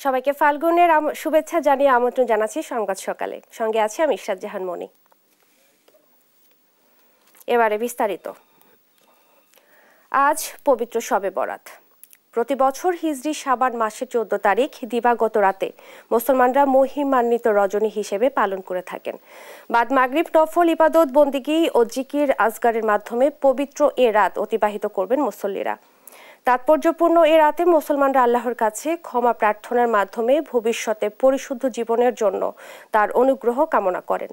সবাইকে ফাল্গুনের শুভেচ্ছা জানিয়ে আমন্ত্রণ জানাচ্ছি সংবাদ সকালে। সঙ্গে আছি আমি ইশরাত জাহান মনি। এবারে বিস্তারিত। আজ পবিত্র শবে বরাত। প্রতি বছর হিজরি শাবান মাসের 14 তারিখ দিবাগত রাতে মুসলমানরা মহিমান্বিত রজনী হিসেবে পালন করে থাকেন। বাদ মাগরিব নফল ইবাদত বন্দিগি ও জিকির আজগারের মাধ্যমে পবিত্র এ রাত অতিবাহিত করবেন মুসল্লিরা। তাৎপর্যপূর্ণ এ রাতে মুসলমানরা আল্লাহর কাছে ক্ষমা প্রার্থনার মাধ্যমে ভবিষ্যতে পরিশুদ্ধ জীবনের জন্য তার অনুগ্রহ কামনা করেন।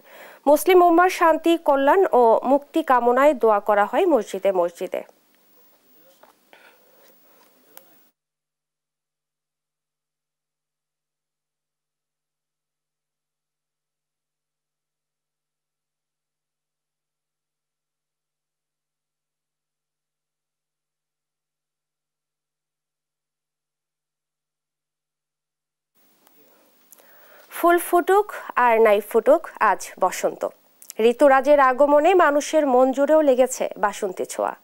মুসলিম উম্মার শান্তি, কল্যাণ ও মুক্তি কামনায় দোয়া করা হয় মসজিদে মসজিদে। ফুল ফুটুক আর নাই ফুটুক, আজ বসন্ত। ঋতুরাজের আগমনে মানুষের মন জুড়েও লেগেছে বাসন্তী ছোঁয়া।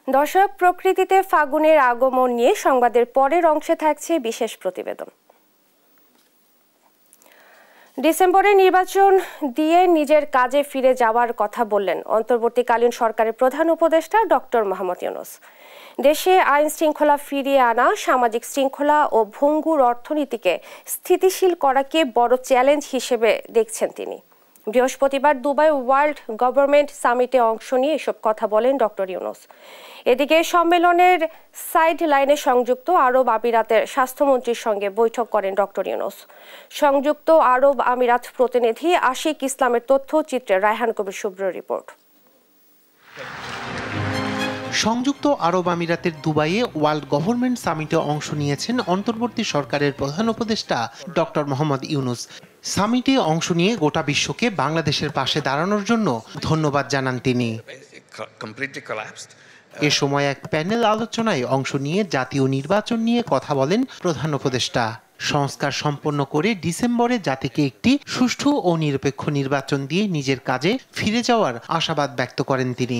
দর্শক, প্রকৃতিতে ফাগুনের আগমন নিয়ে সংবাদের পরের অংশে থাকছে বিশেষ প্রতিবেদন। ডিসেম্বরে নির্বাচন দিয়ে নিজের কাজে ফিরে যাওয়ার কথা বললেন অন্তর্বর্তীকালীন সরকারের প্রধান উপদেষ্টা ডক্টর মোহাম্মদ ইউনূস। দেশে আইন শৃঙ্খলা ফিরিয়ে আনা, সামাজিক শৃঙ্খলা ও ভঙ্গুর অর্থনীতিকে স্থিতিশীল করাকে বড় চ্যালেঞ্জ হিসেবে দেখছেন তিনি। বৃহস্পতিবার দুবাই ওয়ার্ল্ড গভর্নমেন্ট সামিটে অংশ নিয়ে এসব কথা বলেন ডক্টর ইউনূস। এদিকে সম্মেলনের সাইড লাইনে সংযুক্ত আরব আমিরাতের স্বাস্থ্যমন্ত্রীর সঙ্গে বৈঠক করেন ডক্টর ইউনূস। সংযুক্ত আরব আমিরাত প্রতিনিধি আশিক ইসলামের তথ্যচিত্রে রায়হান কবির শুভ্র রিপোর্ট। সংযুক্ত আরব আমিরাতের দুবাইয়ে ওয়ার্ল্ড গভর্নমেন্ট সামিটে অংশ নিয়েছেন অন্তর্বর্তী সরকারের প্রধান উপদেষ্টা ডক্টর মোহাম্মদ ইউনূস। সামিটে অংশ নিয়ে গোটা বিশ্বকে বাংলাদেশের পাশে দাঁড়ানোর জন্য ধন্যবাদ জানান তিনি। এ সময় এক প্যানেল আলোচনায় অংশ নিয়ে জাতীয় নির্বাচন নিয়ে কথা বলেন প্রধান উপদেষ্টা। সংস্কার সম্পন্ন করে ডিসেম্বরে জাতিকে একটি সুষ্ঠু ও নিরপেক্ষ নির্বাচন দিয়ে নিজের কাজে ফিরে যাওয়ার আশাবাদ ব্যক্ত করেন তিনি।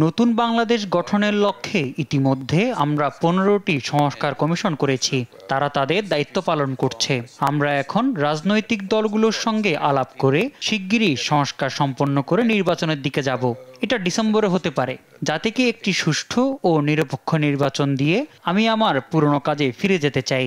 নতুন বাংলাদেশ গঠনের লক্ষ্যে ইতিমধ্যে আমরা 15টি সংস্কার কমিশন করেছি। তারা তাদের দায়িত্ব পালন করছে। আমরা এখন রাজনৈতিক দলগুলোর সঙ্গে আলাপ করে শিগগিরই সংস্কার সম্পন্ন করে নির্বাচনের দিকে যাব। এটা ডিসেম্বরে হতে পারে। জাতিকে একটি সুষ্ঠু ও নিরপেক্ষ নির্বাচন দিয়ে আমি আমার পুরনো কাজে ফিরে যেতে চাই।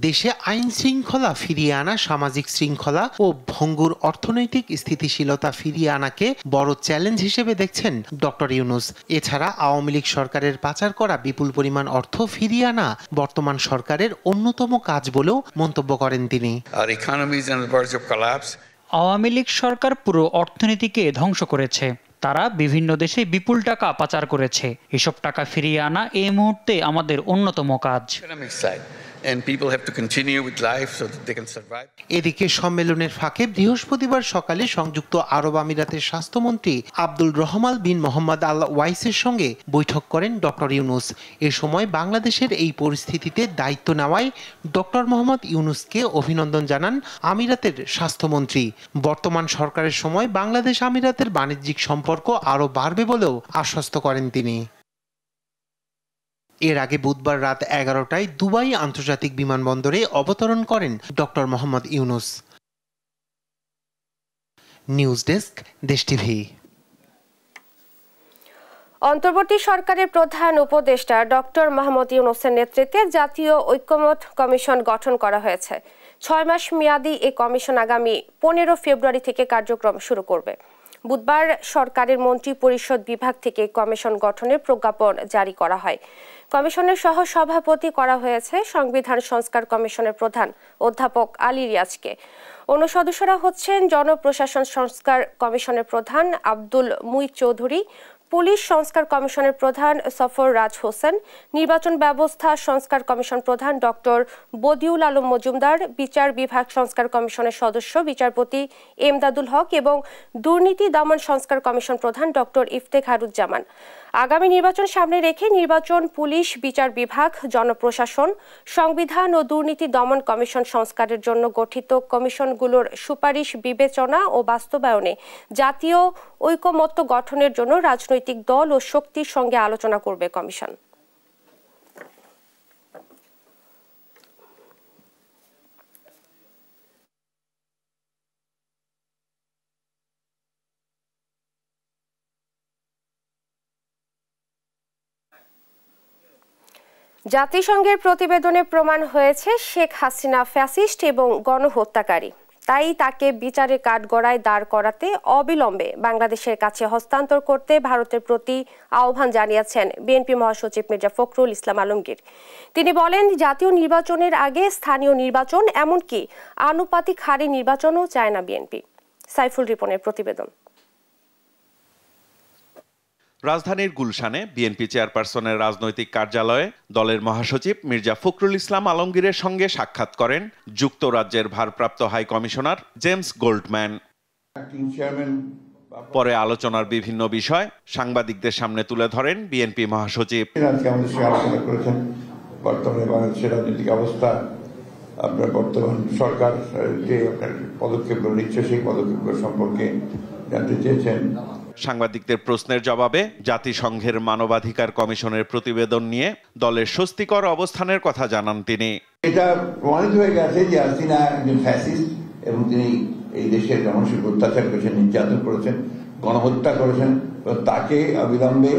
দেশে আইন শৃঙ্খলা ফিরিয়ে আনা, সামাজিক শৃঙ্খলা ও ভঙ্গুর অর্থনৈতিক স্থিতিশীলতা ফিরিয়ে আনাকে বড় চ্যালেঞ্জ হিসেবে দেখছেন ডক্টর ইউনূস। এছাড়া আওয়ামী লীগ সরকারের পাচার করা বিপুল পরিমাণ অর্থ ফিরিয়ে আনা বর্তমান সরকারের অন্যতম কাজ বলেও মন্তব্য করেন তিনি। আওয়ামী লীগ সরকার পুরো অর্থনীতিকে ধ্বংস করেছে। তারা বিভিন্ন দেশে বিপুল টাকা পাচার করেছে। এসব টাকা ফিরিয়ে আনা এই মুহূর্তে আমাদের অন্যতম কাজ। এদিকে সম্মেলনের ফাঁকে বৃহস্পতিবার সকালে সংযুক্ত আরব আমিরাতের স্বাস্থ্যমন্ত্রী আব্দুল রহমান বিন মোহাম্মদ আল ওয়াইসের সঙ্গে বৈঠক করেন ডক্টর ইউনূস। এ সময় বাংলাদেশের এই পরিস্থিতিতে দায়িত্ব নেওয়ায় ডক্টর মোহাম্মদ ইউনূসকে অভিনন্দন জানান আমিরাতের স্বাস্থ্যমন্ত্রী। বর্তমান সরকারের সময় বাংলাদেশ আমিরাতের বাণিজ্যিক সম্পর্ক আরও বাড়বে বলেও আশ্বস্ত করেন তিনি। এর আগে বুধবার রাত 11টায় দুবাই আন্তর্জাতিক বিমানবন্দরে অবতরণ করেন doctor Mohammad Yunus. News desk, দেশ টিভি। অন্তর্বর্তী সরকারের প্রধান উপদেষ্টা ডক্টর মোহাম্মদ ইউনূসের নেতৃত্বে জাতীয় ঐকমত্য কমিশন গঠন করা হয়েছে। 6 মাস মেয়াদী এই কমিশন আগামী 15 ফেব্রুয়ারি থেকে কার্যক্রম শুরু করবে। বুধবার সরকারের মন্ত্রী পরিষদ বিভাগ থেকে কমিশন গঠনের প্রজ্ঞাপন জারি করা হয়। কমিশনের সহ সভাপতি করা হয়েছে সংবিধান সংস্কার কমিশনের প্রধান অধ্যাপক আলী রিয়াজকে। অন্য সদস্যরা হচ্ছেন জনপ্রশাসন সংস্কার কমিশনের প্রধান আব্দুল মুঈদ চৌধুরী, পুলিশ সংস্কার কমিশনের প্রধান সফর রাজ হোসেন, নির্বাচন ব্যবস্থা সংস্কার কমিশন প্রধান ডক্টর বদিউল আলম মজুমদার, বিচার বিভাগ সংস্কার কমিশনের সদস্য বিচারপতি এমদাদুল হক এবং দুর্নীতি দমন সংস্কার কমিশন প্রধান ডক্টর ইফতেখারুজ্জামান। আগামী নির্বাচন সামনে রেখে নির্বাচন, পুলিশ, বিচার বিভাগ, জনপ্রশাসন, সংবিধান ও দুর্নীতি দমন কমিশন সংস্কারের জন্য গঠিত কমিশনগুলোর সুপারিশ বিবেচনা ও বাস্তবায়নে জাতীয় ঐকমত্য গঠনের জন্য রাজনৈতিক দল ও শক্তির সঙ্গে আলোচনা করবে কমিশন। জাতিসংঘের প্রতিবেদনে প্রমাণ হয়েছে শেখ হাসিনা ফ্যাসিস্ট এবং গণহত্যাকারী। তাই তাকে বিচারের কাঠগড়ায় দাঁড় করাতে অবিলম্বে বাংলাদেশের কাছে হস্তান্তর করতে ভারতের প্রতি আহ্বান জানিয়েছেন বিএনপি মহাসচিব মির্জা ফখরুল ইসলাম আলমগীর। তিনি বলেন, জাতীয় নির্বাচনের আগে স্থানীয় নির্বাচন, এমনকি আনুপাতিক হারে নির্বাচনও চায় না বিএনপি। সাইফুল রিপনের প্রতিবেদন। রাজধানীর গুলশানে বিএনপি চেয়ারপারসনের রাজনৈতিক কার্যালয়ে দলের মহাসচিব মির্জা ফখরুল ইসলাম আলমগীরের সঙ্গে সাক্ষাৎ করেন যুক্তরাজ্যের ভারপ্রাপ্ত হাই কমিশনার জেমস গোল্ডম্যান। পরে আলোচনার বিভিন্ন বিষয় সাংবাদিকদের সামনে তুলে ধরেন বিএনপি মহাসচিব। বর্তমানে বাংলাদেশের রাজনৈতিক অবস্থা, আপনার বর্তমান সরকার যে পদক্ষেপগুলো নিচ্ছে সেই পদক্ষেপগুলো সম্পর্কে জানতে চেয়েছেন। সাংবাদিকদের প্রশ্নের জবাবে জাতিসংঘের মানবাধিকার কমিশনের প্রতিবেদন নিয়ে দলের স্বস্তিকর অবস্থানের কথা জানান তিনি। এটা প্রমাণিত হয়ে গেছে যে হাসিনা একজন ফ্যাসিস্ট এবং তিনি এই দেশের মানুষের অত্যাচার করেছেন, নির্যাতন করেছেন, গণহত্যা করেছেন। তাকে অবিলম্বে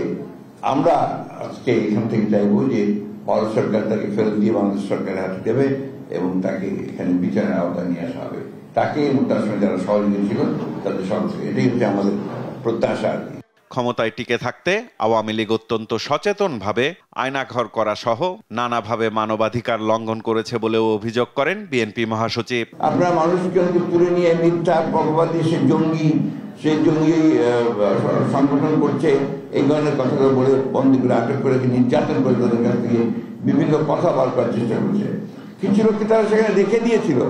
আমরা আজকে এখান থেকে চাইবো যে ভারত সরকার তাকে ফেরত দিয়ে বাংলাদেশ সরকারের হাতে দেবে এবং তাকে এখানে বিচারের আওতায় নিয়ে আসা হবে। তাকে এবং তার সঙ্গে যারা সহযোগী ছিল তাদের সঙ্গে, এটাই হচ্ছে আমাদের প্রত্যাশা। ক্ষমতায় টিকে থাকতে আওয়ামী লীগ অত্যন্ত সচেতনভাবে আয়নাঘর করা সহ নানাভাবে মানবাধিকার লঙ্ঘন করেছে বলেও অভিযোগ করেন বিএনপি মহাসচিব। আপনারা মানুষকে তুলে নিয়ে মিথ্যা বকবাদী, সে জঙ্গি সংগঠন করছে, এই ধরনের কথাগুলো বলে বন্দী করে আটক করে নির্যাতন করে তাদের কাছ থেকে বিভিন্ন কথা বার করার চেষ্টা করছে। কিছু লোককে তারা সেখানে রেখে দিয়েছিল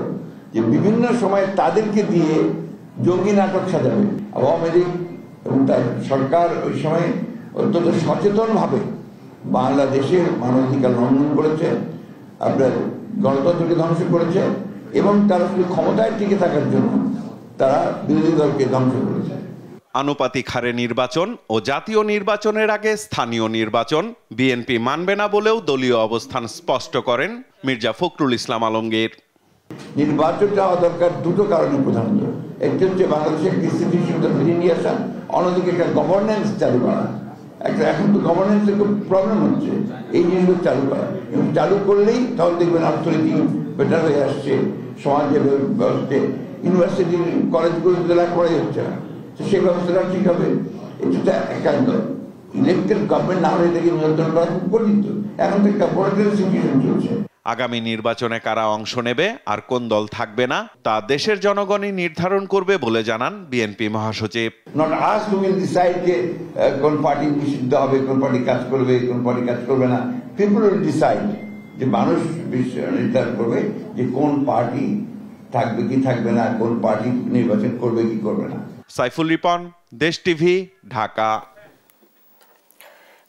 যে বিভিন্ন সময় তাদেরকে দিয়ে জঙ্গি নাটক সাজাবে। আওয়ামী লীগ এবং তার সরকার ওই সময় অত্যন্ত সচেতনভাবে বাংলাদেশের মানবাধিকার লঙ্ঘন করেছে, আপনার গণতন্ত্রকে ধ্বংস করেছে এবং তারা শুধু ক্ষমতায় টিকে থাকার জন্য তারা বিরোধী দলকে ধ্বংস করেছে। আনুপাতিক হারে নির্বাচন ও জাতীয় নির্বাচনের আগে স্থানীয় নির্বাচন বিএনপি মানবে না বলেও দলীয় অবস্থান স্পষ্ট করেন মির্জা ফখরুল ইসলাম আলমগীর। নির্বাচনটা হওয়া দরকার দুটো কারণে প্রধানত। একটি হচ্ছে বাংলাদেশের একটি স্থিতিশীলতা ফিরিয়ে নিয়ে আসা, অন্যদিকে একটা গভর্নেন্স চালু করা। এখন তো গভর্নেন্সের খুব প্রবলেম হচ্ছে, এই জিনিসগুলো চালু করা এবং চালু করলেই তখন দেখবেন অর্থনীতি বেটার হয়ে আসছে, সমাজের ব্যবস্থা, ইউনিভার্সিটি কলেজগুলোতে লেখাপড়াই হচ্ছে না, তো সেই ব্যবস্থাটা ঠিক হবে। এটা একান্ত ইলেকটেড গভর্নমেন্ট না হলে এটাকে নিয়ন্ত্রণ করা খুব কঠিন। এখন তো একটা পলিটিক্যাল সিচুয়েশন চলছে। আগামী নির্বাচনে কারা অংশ নেবে আর কোন দল থাকবে না তা দেশের জনগণই নির্ধারণ করবে বলে জানান বিএনপি মহাসচিব। Not us to will decide যে কোন পার্টি নিষিদ্ধ হবে, কোন পার্টি কাজ করবে, কোন পার্টি কাজ করবে না। পিপল উইল ডিসাইড, যে মানুষ নির্ধারণ করবে যে কোন পার্টি থাকবে কি থাকবে না, কোন পার্টি নির্বাচন করবে কি করবে না। সাইফুল রিপন, দেশ টিভি, ঢাকা।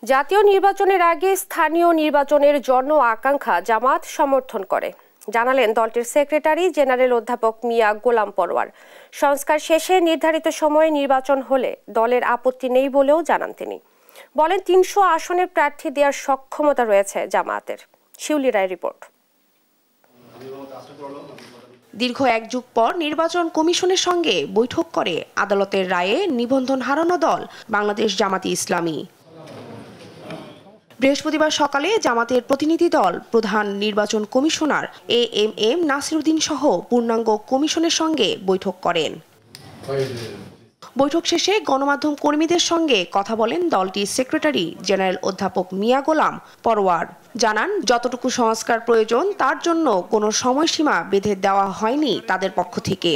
জাতীয় নির্বাচনের আগে স্থানীয় নির্বাচনের জন্য আকাঙ্ক্ষা জামাত সমর্থন করে, জানালেন দলটির সেক্রেটারি জেনারেল অধ্যাপক মিয়া গোলাম পরোয়ার। সংস্কার শেষে নির্ধারিত সময়ে নির্বাচন হলে দলের আপত্তি নেই বলেও জানান তিনি। বলেন, ৩০০ আসনে প্রার্থী দেওয়ার সক্ষমতা রয়েছে জামায়াতের। শিউলি রায় রিপোর্ট। দীর্ঘ এক যুগ পর নির্বাচন কমিশনের সঙ্গে বৈঠক করে আদালতের রায়ে নিবন্ধন হারানো দল বাংলাদেশ জামাতি ইসলামী। বৃহস্পতিবার সকালে জামাতের প্রতিনিধি দল প্রধান নির্বাচন কমিশনার এএমএম নাসিরউদ্দিন সহ পূর্ণাঙ্গ কমিশনের সঙ্গে বৈঠক করেন। বৈঠক শেষে গণমাধ্যম কর্মীদের সঙ্গে কথা বলেন দলটির সেক্রেটারি জেনারেল অধ্যাপক মিয়া গোলাম পরোয়ার। জানান, যতটুকু সংস্কার প্রয়োজন তার জন্য কোনো সময়সীমা বেঁধে দেওয়া হয়নি তাদের পক্ষ থেকে।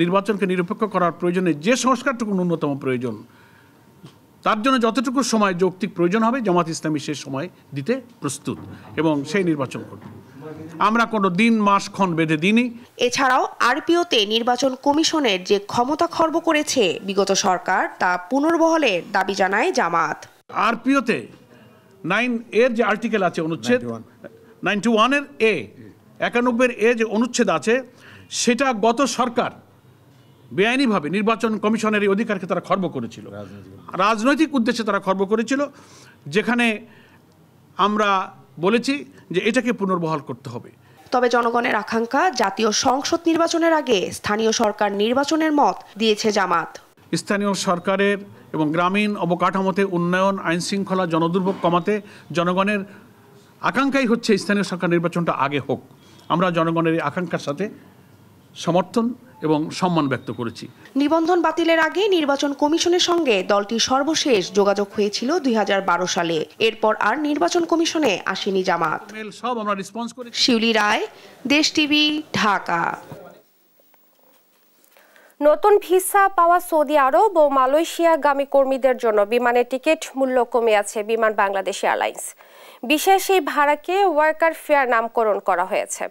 নির্বাচনকে নিরপেক্ষ করার প্রয়োজনে যে সংস্কারটুকু ন্যূনতম প্রয়োজন তার জন্য যতটুকু সময় যৌক্তিক প্রয়োজন হবে জামাত ইসলামী সে সময় দিতে প্রস্তুত এবং সেই নির্বাচন করবে। আমরা কোনো দিন মাস ক্ষণ বেঁধে দিইনি। এছাড়াও আরপিওতে নির্বাচন কমিশনের যে ক্ষমতা খর্ব করেছে বিগত সরকার তা পুনর্বহলের দাবি জানায় জামাত। আরপিওতে 9 এর যে আর্টিকেল আছে অনুচ্ছেদ 91 এর এ 91 এ যে অনুচ্ছেদ আছে সেটা গত সরকার বেআইনিভাবে নির্বাচন কমিশনের এই অধিকারকে তারা খর্ব করেছিল, রাজনৈতিক উদ্দেশ্যে তারা খর্ব করেছিল, যেখানে আমরা বলেছি যে এটাকে পুনর্বহাল করতে হবে। তবে জনগণের আকাঙ্ক্ষা জাতীয় সংসদ নির্বাচনের আগে স্থানীয় সরকার নির্বাচনের মত দিয়েছে জামাত। স্থানীয় সরকারের এবং গ্রামীণ অবকাঠামোতে উন্নয়ন, আইন শৃঙ্খলা, জনদুর্ভোগ কমাতে জনগণের আকাঙ্ক্ষাই হচ্ছে স্থানীয় সরকার নির্বাচনটা আগে হোক। আমরা জনগণের এই আকাঙ্ক্ষার সাথে সমর্থন এবং সম্মান ব্যক্ত করেছি। নিবন্ধন বাতিলের আগে নির্বাচন কমিশনের সঙ্গে দলটির সর্বশেষ যোগাযোগ হয়েছিল 2012 সালে। এরপর আর নির্বাচন কমিশনে আসেনি জামাত। সব আমরা রেসপন্স করি। শিউলি রায়, দেশ টিভি, ঢাকা। নতুন ভিসা পাওয়া সৌদি আরব ও মালয়েশিয়াগামী কর্মীদের জন্য বিমানের টিকিট মূল্য কমে আছে বিমান বাংলাদেশ এয়ারলাইন্স। বিশেষ এই ভাড়াকে ওয়ার্কার ফেয়ার নামকরণ করা হয়েছে।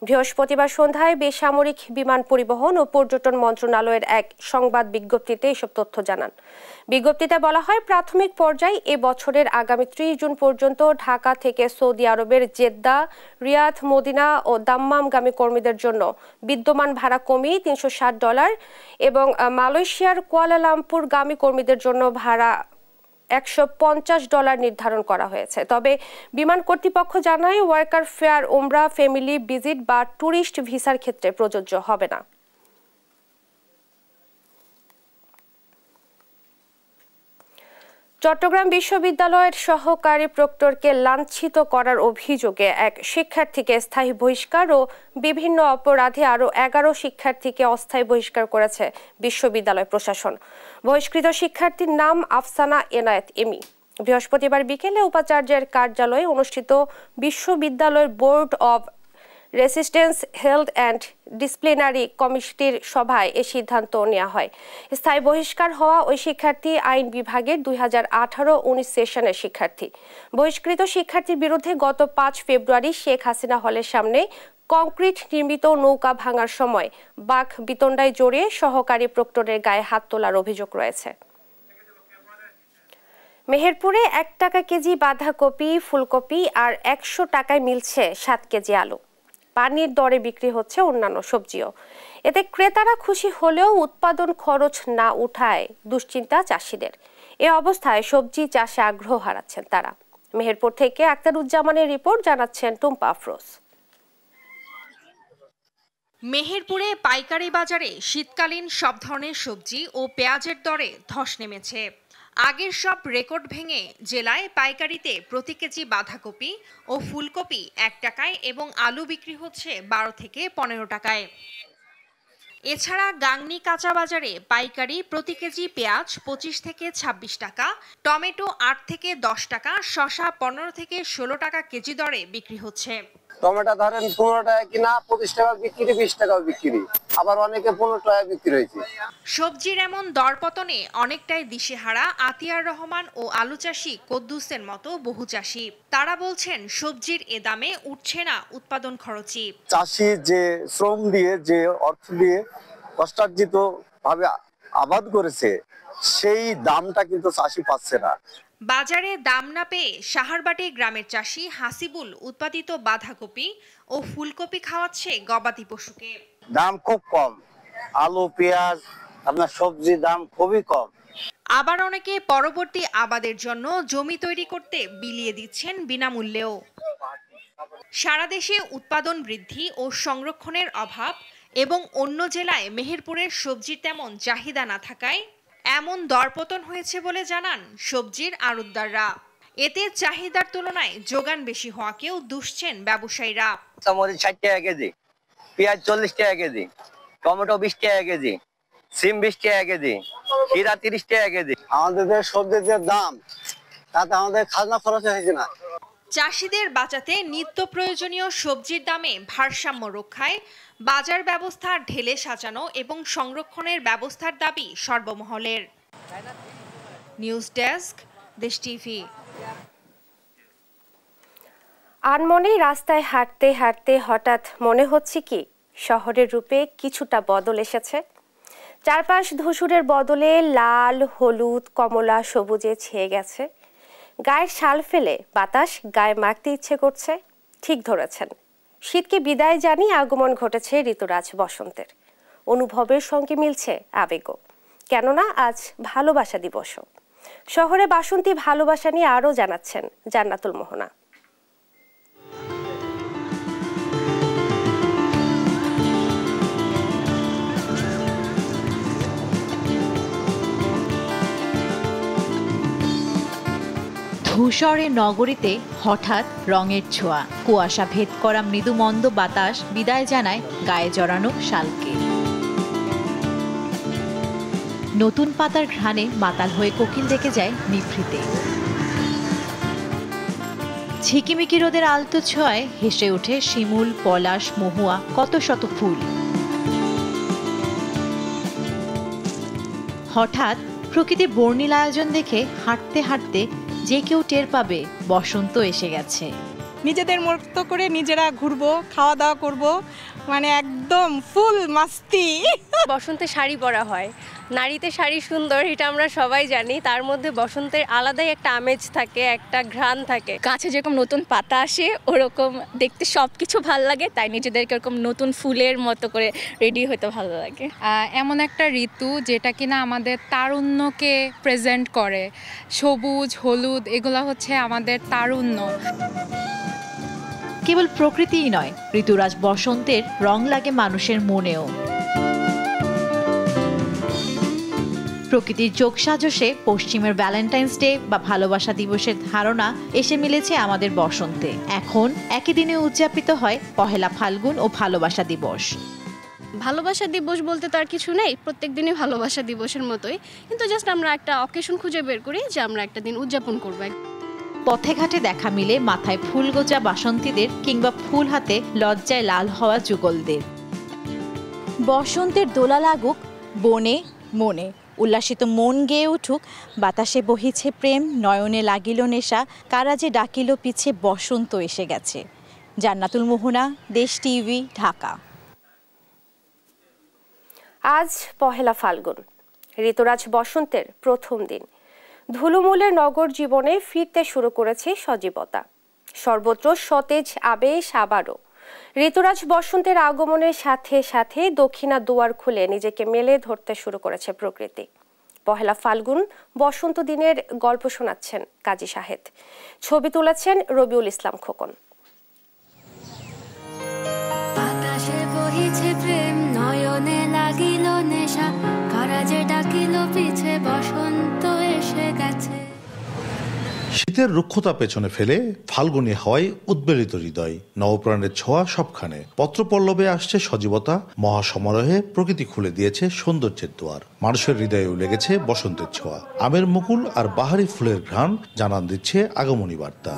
বৃহস্পতিবার সন্ধ্যায় বেসামরিক বিমান পরিবহন ও পর্যটন মন্ত্রণালয়ের এক সংবাদ বিজ্ঞপ্তিতে এসব তথ্য জানান। বিজ্ঞপ্তিতে বলা হয়, প্রাথমিক পর্যায়ে এ বছরের আগামী 30 জুন পর্যন্ত ঢাকা থেকে সৌদি আরবের জেদ্দা, রিয়াদ, মদিনা ও দাম্মামগামী কর্মীদের জন্য বিদ্যমান ভাড়া কমিয়ে $360 এবং মালয়েশিয়ার কুয়ালালামপুরগামী কর্মীদের জন্য ভাড়া $150 নির্ধারণ করা হয়েছে। তবে বিমান কর্তৃপক্ষ জানায়, ওয়ার্কার ফেয়ার উমরা, ফ্যামিলি ভিজিট বা ট্যুরিস্ট ভিসার ক্ষেত্রে প্রযোজ্য হবে না। চট্টগ্রাম বিশ্ববিদ্যালয়ের সহকারী প্রক্টরকে লাঞ্ছিত করার অভিযোগে এক শিক্ষার্থীকে স্থায়ী বহিষ্কার ও বিভিন্ন অপরাধে আরও 11 শিক্ষার্থীকে অস্থায়ী বহিষ্কার করেছে বিশ্ববিদ্যালয় প্রশাসন। বহিষ্কৃত শিক্ষার্থীর নাম আফসানা এনায়েত এমি। বৃহস্পতিবার বিকেলে উপাচার্যের কার্যালয়ে অনুষ্ঠিত বিশ্ববিদ্যালয়ের board of resistance health and disciplinary কমিটির সভায় এ সিদ্ধান্ত নেওয়া হয়। স্থায়ী বহিষ্কার হওয়া ওই শিক্ষার্থী আইন বিভাগের 2018-19 সেশনের শিক্ষার্থী। বহিষ্কৃত শিক্ষার্থীর বিরুদ্ধে গত 5 ফেব্রুয়ারি শেখ হাসিনা হলের সামনে কংক্রিট নির্মিত নৌকা ভাঙার সময় বাঘ বিতণ্ডায় জড়িয়ে সহকারী প্রক্টরের গায়ে হাত তোলার অভিযোগ রয়েছে। মেহেরপুরে 1 টাকা কেজি বাঁধাকপি, ফুলকপি আর 100 টাকায় মিলছে 7 কেজি আলু। পানির দরে বিক্রি হচ্ছে অন্যান্য সবজিও। এতে ক্রেতারা খুশি হলেও উৎপাদন খরচ না উঠায় দুশ্চিন্তা চাষিদের। এ অবস্থায় সবজি চাষে আগ্রহ হারাচ্ছেন তারা। মেহেরপুর থেকে আক্তারুজ্জামানের রিপোর্ট, জানাচ্ছেন টুম্পা আফরোজ। মেহেরপুরে পাইকারি বাজারে শীতকালীন সব ধরনের সবজি ও পেঁয়াজের দরে ধস নেমেছে। আগের সব রেকর্ড ভেঙে জেলায় পাইকারিতে প্রতি কেজি বাঁধাকপি ও ফুলকপি 1 টাকায় এবং আলু বিক্রি হচ্ছে 12 থেকে 15 টাকায়। এছাড়া গাংনী কাঁচা বাজারে পাইকারি প্রতি কেজি পেঁয়াজ 25 থেকে 26 টাকা, টমেটো 8 থেকে 10 টাকা, শসা 15 থেকে 16 টাকা কেজি দরে বিক্রি হচ্ছে। টমেটো ধরেন 15 টাকা কিনা, 25 টাকা বিক্রি, 20 টাকাও বিক্রি, আবার অনেকে 15 টাকা বিক্রি হয়েছে। সবজির এমন দরপতনে অনেকটাই দিশেহারা আতিয়ার রহমান ও আলু চাষি কদ্দুসের মতো বহু চাষি। তারা বলছেন, সবজির এ দামে উঠছে না উৎপাদন খরচই। চাষি যে শ্রম দিয়ে, যে অর্থ দিয়ে কষ্টার্জিত ভাবে আবাদ করেছে, সেই দামটা কিন্তু চাষি পাচ্ছে না। বাজারে দাম না পেয়ে সাহারবাটি গ্রামের চাষি হাসিবুল উৎপাদিত বাঁধাকপি ও ফুলকপি খাওয়াচ্ছে গবাদি পশুকে। দাম খুব কম, আলু, পেঁয়াজ, আপনার সবজির দাম খুবই কম। আবার অনেকে পরবর্তী আবাদের জন্য জমি তৈরি করতে বিলিয়ে দিচ্ছেন বিনামূল্যেও। সারা দেশে উৎপাদন বৃদ্ধি ও সংরক্ষণের অভাব এবং অন্য জেলায় মেহেরপুরের সবজির তেমন চাহিদা না থাকায় এমন দরপতন হয়েছে বলে জানান সবজির আড়তদাররা। এতে চাহিদার তুলনায় যোগান বেশি হওয়াকেও দুষছেন ব্যবসায়ীরা। মরিচ 60 টাকা কেজি, পেঁয়াজ 40 টাকা কেজি, টমেটো 20 টাকা কেজি, সিম 20 টাকা কেজি, খিরা 30 টাকা কেজি। আমাদের যে সবজির যে দাম, তাতে আমাদের খাজনা খরচ হয়েছে না। চাষিদের বাঁচাতে নিত্য প্রয়োজনীয় সবজির দামে ভারসাম্য রক্ষায় বাজার ব্যবস্থা ঢেলে সাজানো এবং সংরক্ষণের ব্যবস্থার দাবি সর্বমহলের। নিউজ ডেস্ক, দেশ টিভি। আনমনেই রাস্তায় হাঁটতে হাঁটতে হঠাৎ মনে হচ্ছে কি শহরের রূপে কিছুটা বদল এসেছে। চারপাশ ধূসরের বদলে লাল, হলুদ, কমলা, সবুজে ছেয়ে গেছে। গায়ের শাল ফেলে বাতাস গায়ে মাখতে ইচ্ছে করছে। ঠিক ধরেছেন, শীতকে বিদায় জানিয়ে আগমন ঘটেছে ঋতুরাজ বসন্তের। অনুভবের সঙ্গে মিলছে আবেগও, কেননা আজ ভালোবাসা দিবসও। শহরে বাসন্তী ভালোবাসা নিয়ে আরও জানাচ্ছেন জান্নাতুল মোহনা। ধূসরের নগরীতে হঠাৎ রঙের ছোঁয়া, কুয়াশা ভেদ করা মৃদুমন্দ বাতাস বিদায় জানায় গায়ে জড়ানো শালকে। নতুন পাতার ঘ্রাণে মাতাল হয়ে কোকিল ডেকে যায় নিভৃতে। ঝিকিমিকি রোদের আলতো ছোঁয়ায় হেসে ওঠে শিমুল, পলাশ, মহুয়া, কত শত ফুল। হঠাৎ প্রকৃতির বর্ণিল আয়োজন দেখে হাঁটতে হাঁটতে যে কেউ টের পাবে বসন্ত এসে গেছে। নিজেদের মতো করে নিজেরা ঘুরবো, খাওয়া দাওয়া করব, মানে একদম ফুল মাস্তি। বসন্তে শাড়ি পরা হয়, নারীতে শাড়ি সুন্দর, এটা আমরা সবাই জানি। তার মধ্যে বসন্তের আলাদাই একটা আমেজ থাকে, একটা ঘ্রাণ থাকে। গাছে যেরকম নতুন পাতা আসে ওরকম দেখতে সব কিছু ভালো লাগে, তাই নিজেদেরকে এরকম নতুন ফুলের মতো করে রেডি হতে ভালো লাগে। এমন একটা ঋতু যেটা কিনা আমাদের তারুণ্যকে প্রেজেন্ট করে। সবুজ, হলুদ এগুলো হচ্ছে আমাদের তারুণ্য। কেবল প্রকৃতিই নয়, ঋতুরাজ বসন্তের রং লাগে মানুষের মনেও। প্রকৃতির যোগসাজশে পশ্চিমের ভ্যালেন্টাইন্স ডে বা ভালোবাসা দিবসের ধারণা এসে মিলেছে আমাদের বসন্তে। এখন একই দিনে উদযাপিত হয় পহেলা ফাল্গুন ও ভালোবাসা দিবস। ভালোবাসা দিবস বলতে তার কিছু নেই, প্রত্যেক দিনই ভালোবাসা দিবসের মতোই, কিন্তু জাস্ট আমরা একটা অকেশন খুঁজে বের করি যে আমরা একটা দিন উদযাপন করবো। পথে ঘাটে দেখা মিলে মাথায় ফুল গোজা বাসন্তীদের, কিংবা ফুল হাতে লজ্জায় লাল হওয়া যুগলদের। বসন্তের দোলা লাগুক বনে মনে, উল্লাসিত মন গেয়ে উঠুক, বাতাসে বহিছে প্রেম, নয়নে লাগিল নেশা, কারা যে ডাকিল পিছে বসন্ত এসে গেছে। জান্নাতুল মোহনা, দেশ টিভি, ঢাকা। আজ পহেলা ফাল্গুন, ঋতুরাজ বসন্তের প্রথম দিন। ধুলোমুলের নগর জীবনে ফিরতে শুরু করেছে সজীবতা। সর্বত্র সতেজ আবেশ আবারও। ঋতুরাজ বসন্তের আগমনের সাথে সাথে দক্ষিণা দুয়ার খুলে নিজেকে মেলে ধরতে শুরু করেছে প্রকৃতি। পহেলা ফাল্গুন বসন্ত দিনের গল্প শোনাচ্ছেন কাজী শাহেদ, ছবি তুলেছেন রবিউল ইসলাম খোকন। বাতাসে বহিছে প্রেম, নয়নে লাগিল নেশা, কারা যে ডাকিল পিছে বসন্ত এসে গেছে। শীতের রুক্ষতা পেছনে ফেলে ফাল্গুনী হাওয়ায় উদ্বেলিত হৃদয়, নবপ্রাণের ছোঁয়া সবখানে। পত্রপল্লবে আসছে সজীবতা, মহাসমারোহে প্রকৃতি খুলে দিয়েছে সৌন্দর্যের দুয়ার। মানুষের হৃদয়েও লেগেছে বসন্তের ছোঁয়া। আমের মুকুল আর বাহারি ফুলের ঘ্রাণ জানান দিচ্ছে আগমনী বার্তা।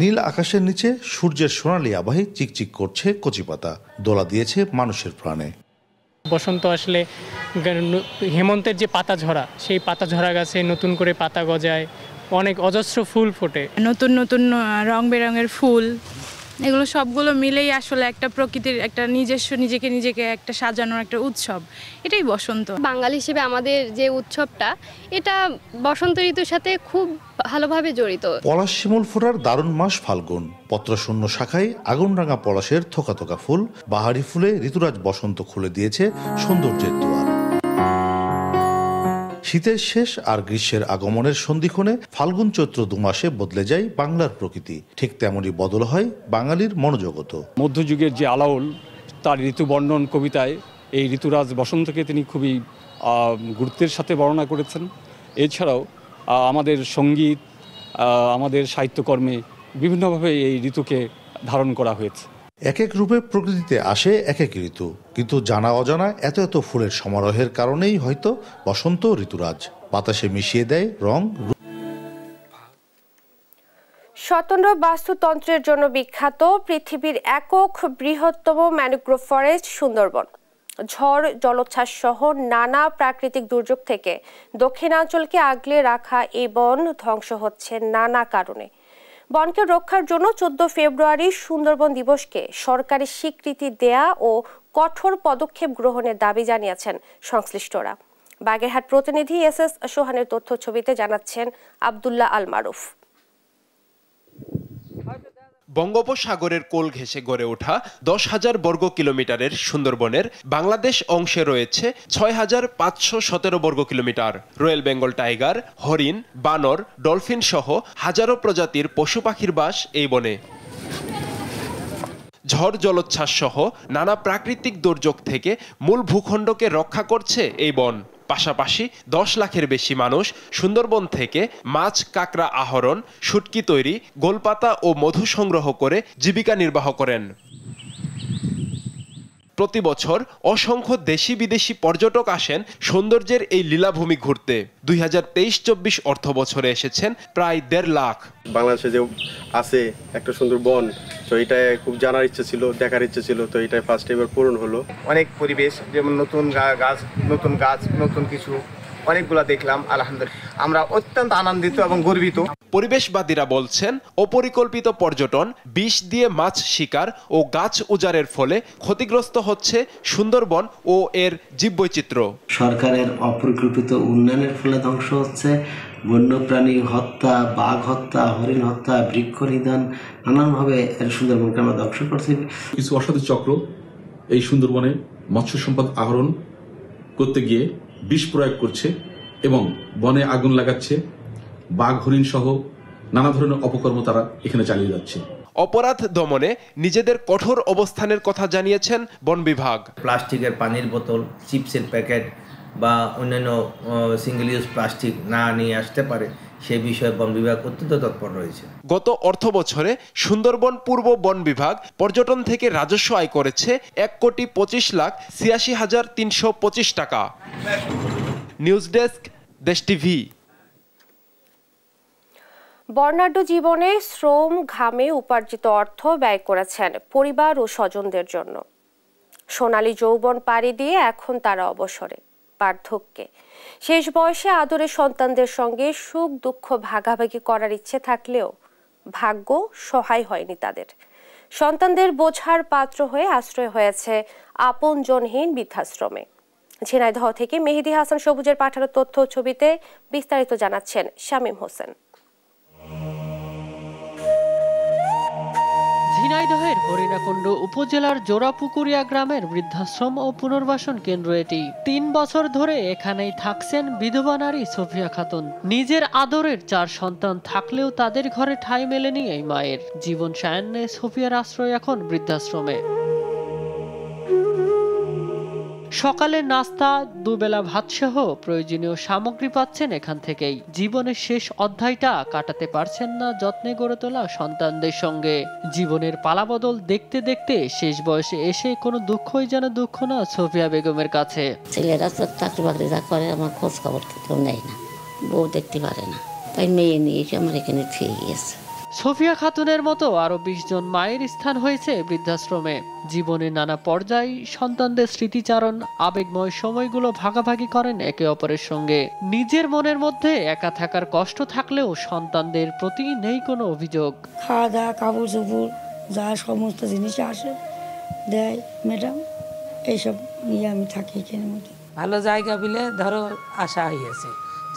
নীল আকাশের নিচে সূর্যের সোনালী আবাহে চিকচিক করছে কচিপাতা, দোলা দিয়েছে মানুষের প্রাণে। বসন্ত আসলে হেমন্তের যে পাতা ঝরা, সেই পাতা ঝরা গাছে নতুন করে পাতা গজায়, অনেক অজস্র ফুল ফোটে, নতুন নতুন রং বেরঙের ফুল, এগুলো সবগুলো মিলেই আসলে একটা প্রকৃতির একটা নিজস্ব নিজেকে একটা সাজানোর একটা উৎসব। এটাই বসন্ত। বাঙালি হিসেবে আমাদের যে উৎসবটা, এটা বসন্ত ঋতুর সাথে খুব ভালোভাবে জড়িত। পলাশ শিমুল ফোটার দারুণ মাস ফাল্গুন। পত্রশূন্য শাখায় আগুন রাঙা পলাশের থোকা থোকা ফুল, বাহারি ফুলে ঋতুরাজ বসন্ত খুলে দিয়েছে সৌন্দর্যের দুয়ার। শীতের শেষ আর গ্রীষ্মের আগমনের সন্ধিক্ষণে ফাল্গুন চৈত্র দুমাসে বদলে যায় বাংলার প্রকৃতি। ঠিক তেমনই বদল হয় বাঙালির মনোজগত। মধ্যযুগের যে আলাউল তার ঋতু বর্ণন কবিতায় এই ঋতুরাজ বসন্তকে তিনি খুবই গুরুত্বের সাথে বর্ণনা করেছেন। এছাড়াও আমাদের সঙ্গীত, আমাদের সাহিত্যকর্মে বিভিন্নভাবে এই ঋতুকে ধারণ করা হয়েছে। এক এক রূপে প্রকৃতিতে আসে এক এক ঋতু, কিন্তু জানা অজানা এত এত ফুলের সমারোহের কারণেই হয়তো বসন্ত ঋতুরাজ বাতাসে মিশিয়ে দেয় রং। স্বতন্ত্র বাস্তুতন্ত্রের জন্য বিখ্যাত পৃথিবীর একক বৃহত্তম ম্যানগ্রোভ ফরেস্ট সুন্দরবন। ঝড় জলোচ্ছ্বাস সহ নানা প্রাকৃতিক দুর্যোগ থেকে দক্ষিণাঞ্চলকে আগলে রাখা এই বন ধ্বংস হচ্ছে নানা কারণে। বনকে রক্ষার জন্য 14 ফেব্রুয়ারি সুন্দরবন দিবসকে সরকারি স্বীকৃতি দেয়া ও কঠোর পদক্ষেপ গ্রহণের দাবি জানিয়েছেন সংশ্লিষ্টরা। বাগেরহাট প্রতিনিধি এস সোহানের তথ্য ছবিতে জানাচ্ছেন আব্দুল্লাহ আল মারুফ। বঙ্গোপসাগরের কোল ঘেঁষে গড়ে ওঠা 10,000 বর্গ কিলোমিটারের সুন্দরবনের বাংলাদেশ অংশে রয়েছে 6,517 বর্গ কিলোমিটার। রয়্যাল বেঙ্গল টাইগার, হরিণ, বানর, ডলফিন সহ হাজারো প্রজাতির পশু পাখির বাস এই বনে। ঝড় জলোচ্ছ্বাস সহ নানা প্রাকৃতিক দুর্যোগ থেকে মূল ভূখণ্ডকে রক্ষা করছে এই বন। পাশাপাশি 10 লাখের বেশি মানুষ সুন্দরবন থেকে মাছ, কাঁকড়া আহরণ, শুটকি তৈরি, গোলপাতা ও মধু সংগ্রহ করে জীবিকা নির্বাহ করেন। প্রতি বছর অসংখ্য দেশি বিদেশি পর্যটক আসেন সৌন্দর্যের এই লীলাভূমি ঘুরতে। 2023-24 অর্থ বছরে এসেছেন প্রায় 1.5 লাখ। বাংলাদেশে যে আছে একটা সুন্দর বন, তো এটা খুব জানার ইচ্ছে ছিল, দেখার ইচ্ছে ছিল, তো এটা ফার্স্ট এবার পূরণ হলো। অনেক পরিবেশ, যেমন নতুন গাছ, নতুন কিছু অনেকগুলা দেখলাম। আলহামদুলিল্লাহ আমরা অত্যন্ত আনন্দিত এবং গর্বিত। পরিবেশবাদীরা বলছেন অপরিকল্পিত পর্যটন, বিষ দিয়ে মাছ শিকার ও গাছ উজাড়ের ফলে ক্ষতিগ্রস্ত হচ্ছে সুন্দরবন ও এর জীববৈচিত্র্য। সরকারের অপরিকল্পিত উন্নয়নের ফলে ধ্বংস হচ্ছে বন্যপ্রাণী হত্যা, বাঘ হত্যা, হরিণ হত্যা, বৃক্ষ নিধন, নানানভাবে সুন্দরবনকে আমরা ধ্বংস করছি। কিছু অসাধু চক্র এই সুন্দরবনে মৎস্য সম্পদ আহরণ করতে গিয়ে বিষ প্রয়োগ করছে এবং বনে আগুন লাগাচ্ছে, বাঘ হরিণ সহ নানা ধরনের অপকর্ম তারা এখানে চালিয়ে যাচ্ছে। অপরাধ দমনে নিজেদের কঠোর অবস্থানের কথা জানিয়েছেন বন বিভাগ। প্লাস্টিকের পানির বোতল, চিপসের প্যাকেট বা অন্যান্য সিঙ্গেল ইউজ প্লাস্টিক না নিয়ে আসতে পারে সে বিষয়ে বন বিভাগ অত্যন্ত তৎপর রয়েছে। গত অর্থ বছরে সুন্দরবন পূর্ব বন বিভাগ পর্যটন থেকে রাজস্ব আয় করেছে 1,25,86,325 টাকা। নিউজ ডেস্ক, দেশ টিভি। বর্ণাঢ্য জীবনে শ্রম ঘামে উপার্জিত অর্থ ব্যয় করেছেন পরিবার ও স্বজনদের জন্য। সোনালী যৌবন পাড়ি দিয়ে এখন তারা অবসরে, বার্ধক্যে। শেষ বয়সে আদরের সন্তানদের সঙ্গে সুখ দুঃখ ভাগাভাগি করার ইচ্ছে থাকলেও ভাগ্য সহায় হয়নি তাদের। সন্তানদের বোঝার পাত্র হয়ে আশ্রয় হয়েছে আপনজনহীন বৃদ্ধাশ্রমে। ঝিনাইদহ থেকে মেহেদী হাসান সবুজের পাঠানো তথ্য ছবিতে বিস্তারিত জানাচ্ছেন শামীম হোসেন। ঝিনাইদহের হরিণাকুণ্ড উপজেলার জোড়াপুকুরিয়া গ্রামের বৃদ্ধাশ্রম ও পুনর্বাসন কেন্দ্র এটি। 3 বছর ধরে এখানেই থাকছেন বিধবা নারী সোফিয়া খাতুন। নিজের আদরের 4 সন্তান থাকলেও তাদের ঘরে ঠাঁই মেলেনি এই মায়ের। জীবন সায়ান্নে সোফিয়ার আশ্রয় এখন বৃদ্ধাশ্রমে। সকালে নাস্তা, দুবেলা ভাতসহ প্রয়োজনীয় সামগ্রী পাচ্ছেন এখান থেকেই। জীবনের শেষ অধ্যায়টা কাটাতে পারছেন না যত্নে গড়ে তোলা সন্তানদের সঙ্গে। জীবনের পালাবদল দেখতে দেখতে শেষ বয়সে এসে কোনো দুঃখই যেন দুঃখ না সোফিয়া বেগমের কাছে। ছেলেরা তো চাকরি বাকরি যা করে আমার খোঁজ খবর কেউ নেয় না, বউ দেখতে পারে না, তাই মেয়ে নিয়ে এসে আমার এখানে থেকে গিয়েছে। সোফিয়া খাতুনের মতো আরো 20 জন মায়ের স্থান হয়েছে বৃদ্ধাশ্রমে। জীবনের নানা পর্যায়ে সন্তানদের স্মৃতিচারণ, আবেগময় সময়গুলো ভাগাভাগি করেন একে অপরের সঙ্গে। নিজের মনের মধ্যে একা থাকার কষ্ট থাকলেও সন্তানদের প্রতি নেই কোনো অভিযোগ। খাওয়া দাওয়া, কাপড় চোপড় যা সমস্ত জিনিস আসে দেয় ম্যাডাম, এইসব নিয়ে আমি থাকি এখানের মধ্যে। ভালো জায়গা বলে ধরো আসা হয়েছে,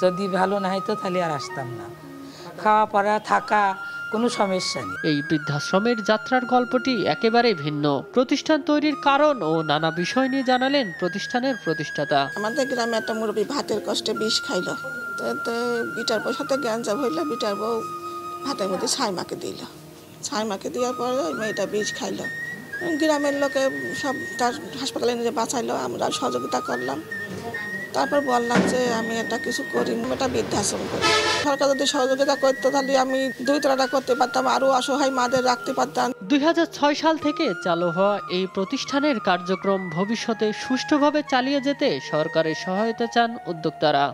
যদি ভালো না হইতো তাহলে আর আসতাম না। খাওয়া পড়া থাকা কোনো সমস্যা নেই। এই বৃদ্ধাশ্রমের যাত্রার গল্পটি একেবারে ভিন্ন। প্রতিষ্ঠান তৈরির কারণ ও নানা বিষয় নিয়ে জানালেন প্রতিষ্ঠানের প্রতিষ্ঠাতা। আমাদের গ্রামে একটা মুরব্বী ভাতের কষ্টে বিষ খাইল, বিটার বউ সাথে গ্যাঞ্জাম হইল, বিটার বউ ভাতের মধ্যে ছাই মাকে দিল। ছাই মাকে দেওয়ার পরে ওই মেয়েটা বিষ খাইল। গ্রামের লোকে সব তার হাসপাতালে নিয়ে বাঁচাইলো, আমরা সহযোগিতা করলাম। তারপর বললাম যে আমি এটা কিছু করি, এটা বৃদ্ধাশ্রম করি। সরকার যদি সহযোগিতা করতো তাহলে আমি 2-3টা করতে পারতাম, আরো অসহায় মাদের রাখতে পারতাম। 2006 সাল থেকে চালু হওয়া এই প্রতিষ্ঠানের কার্যক্রম ভবিষ্যতে সুষ্ঠুভাবে চালিয়ে যেতে সরকারের সহায়তা চান উদ্যোক্তারা।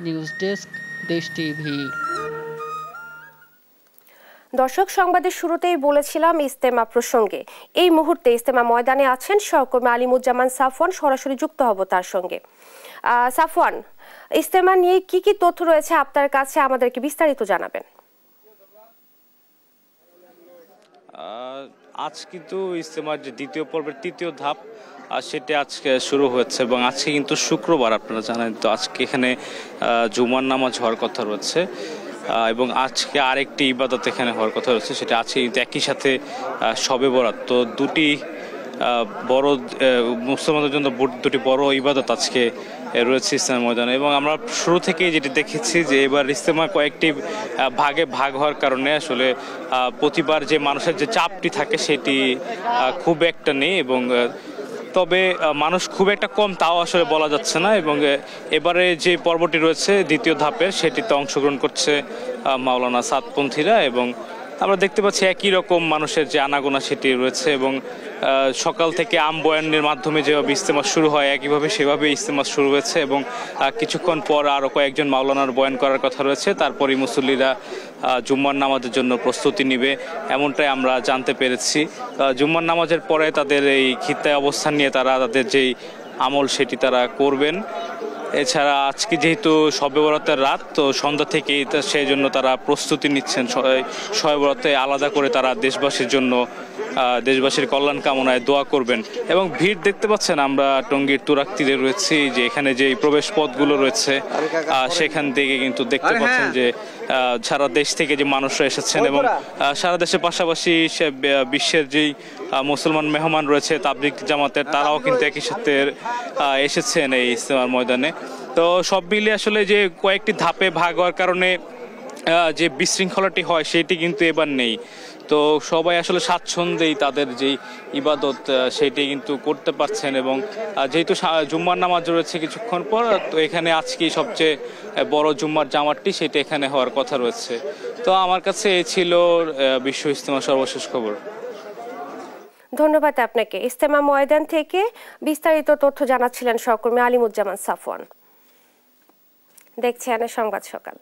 নিউজ ডেস্ক, দেশ টিভি। দর্শক, সংবাদের শুরুতেই বলেছিলাম ইজতেমা প্রসঙ্গে। এই মুহূর্তে ইজতেমা ময়দানে আছেন সহকর্মী আলিমুজ্জামান সাফওয়ান, সরাসরি যুক্ত হব তার সঙ্গে। সাফওয়ান, ইজতেমা নিয়ে কি কি তথ্য রয়েছে আপনার কাছে, আমাদেরকে বিস্তারিত জানাবেন। আজ কিন্তু ইজতেমার যে দ্বিতীয় পর্বের তৃতীয় ধাপ সেটা আজকে শুরু হয়েছে এবং আজকে কিন্তু শুক্রবার, আপনারা জানেন তো আজকে এখানে জুমার নামাজ হওয়ার কথা রয়েছে এবং আজকে আরেকটি ইবাদত এখানে হওয়ার কথা রয়েছে, সেটা আজকে কিন্তু একই সাথে শবে বরাত। তো দুটি বড় মুসলমানদের জন্য দুটি বড় ইবাদত আজকে রয়েছে ইজতেমা ময়দানে। এবং আমরা শুরু থেকেই যেটি দেখেছি যে এবার ইজতেমা কয়েকটি ভাগে ভাগ হওয়ার কারণে আসলে প্রতিবার যে মানুষের যে চাপটি থাকে সেটি খুব একটা নেই, এবং তবে মানুষ খুব একটা কম তাও আসলে বলা যাচ্ছে না। এবং এবারে যে পর্বটি রয়েছে দ্বিতীয় ধাপের, সেটিতে অংশগ্রহণ করছে মাওলানা সাদপন্থীরা এবং আমরা দেখতে পাচ্ছি একই রকম মানুষের যে আনাগোনা সেটি রয়েছে। এবং সকাল থেকে আম বয়ানের মাধ্যমে যেভাবে ইজতেমা শুরু হয় একইভাবে সেভাবে ইজতেমা শুরু হয়েছে এবং কিছুক্ষণ পর আরও কয়েকজন মাওলানার বয়ান করার কথা রয়েছে। তারপরই মুসল্লিরা জুম্মার নামাজের জন্য প্রস্তুতি নেবে, এমনটাই আমরা জানতে পেরেছি। জুম্মার নামাজের পরে তাদের এই খিত্তায় অবস্থান নিয়ে তারা তাদের যেই আমল সেটি তারা করবেন। এছাড়া আজকে যেহেতু শবে বরাতের রাত, তো সন্ধ্যা থেকেই সেই জন্য তারা প্রস্তুতি নিচ্ছেন। শবে বরাতে আলাদা করে তারা দেশবাসীর জন্য, দেশবাসীর কল্যাণ কামনায় দোয়া করবেন। এবং ভিড় দেখতে পাচ্ছেন, আমরা টঙ্গীর তুরাগ তীরে রয়েছি, যে এখানে যে প্রবেশ পথগুলো রয়েছে সেখান থেকে কিন্তু দেখতে পাচ্ছেন যে সারা দেশ থেকে যে মানুষরা এসেছেন এবং সারা দেশের পাশাপাশি বিশ্বের যেই মুসলমান মেহমান রয়েছে তাবলিগ জামাতের, তারাও কিন্তু একই সাথে এসেছেন এই ইজতেমার ময়দানে। তো সব মিলিয়ে আসলে যে কয়েকটি ধাপে ভাগ হওয়ার কারণে যে বিশৃঙ্খলাটি হয় সেটি কিন্তু এবার নেই। তো সবাই আসলে স্বাচ্ছন্দ্যেই তাদের যেই ইবাদত সেটি কিন্তু করতে পারছেন। এবং যেহেতু জুম্মার নামাজ রয়েছে কিছুক্ষণ পর, তো এখানে আজকে সবচেয়ে বড় জুম্মার জামাতটি সেটা এখানে হওয়ার কথা রয়েছে। তো আমার কাছে এই ছিল বিশ্ব ইজতেমা সর্বশেষ খবর। ধন্যবাদ আপনাকে। ইজতেমা ময়দান থেকে বিস্তারিত তথ্য জানাচ্ছিলেন সহকর্মী আলিমুজ্জামান সাফওয়ান। দেখছেন সংবাদ সকাল।